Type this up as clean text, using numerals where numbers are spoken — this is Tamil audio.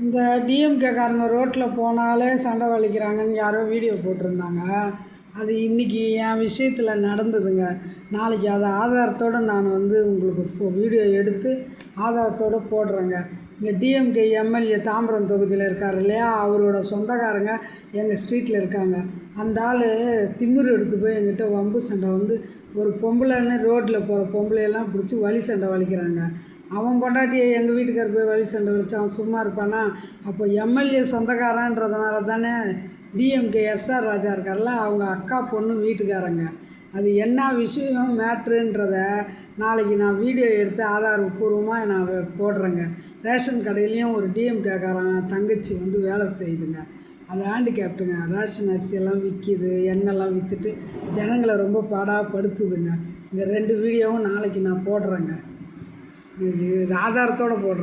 இந்த டிஎம்கேக்காரங்க ரோட்டில் போனாலே சண்டை வலிக்கிறாங்கன்னு யாரோ வீடியோ போட்டிருந்தாங்க. அது இன்றைக்கி என் விஷயத்தில் நடந்ததுங்க. நாளைக்கு அதை ஆதாரத்தோடு நான் உங்களுக்கு வீடியோ எடுத்து ஆதாரத்தோடு போடுறேங்க. இங்கே டிஎம்கே எம்எல்ஏ தாம்பரம் தொகுதியில் இருக்கார் இல்லையா, அவரோட சொந்தக்காரங்க எங்கள் ஸ்ட்ரீட்டில் இருக்காங்க. அந்த ஆள் திமிரு எடுத்து போய் எங்கிட்ட வம்பு சண்டை ஒரு பொம்பளைன்னு ரோட்டில் போகிற பொம்பளையெல்லாம் பிடிச்சி வழி சண்டை வலிக்கிறாங்க. அவன் பொண்டாட்டியை எங்கள் வீட்டுக்கார் போய் வழி சண்டை வலிச்சு அவன் சும்மா இருப்பானா? அப்போ எம்எல்ஏ சொந்தக்காரன்றதுனால தானே டிஎம்கே எஸ்ஆர் ராஜா இருக்கார்ல, அவங்க அக்கா பொண்ணு வீட்டுக்காரங்க. அது என்ன விஷயம் மேட்ருன்றத நாளைக்கு நான் வீடியோ எடுத்து ஆதாரபூர்வமாக நான் போடுறேங்க. ரேஷன் கடையிலையும் ஒரு டிஎம்கேக்காரன் தங்கச்சி வேலை செய்யுதுங்க. அது ஹேண்டிகேப்டுங்க. ரேஷன் அரிசியெல்லாம் விற்கிது, எண்ணெய்லாம் விற்றுட்டு ஜனங்களை ரொம்ப பாடாப்படுத்துதுங்க. இந்த 2 வீடியோவும் நாளைக்கு நான் போடுறேங்க. இது ஆதாரத்தோடு போடுறேன்.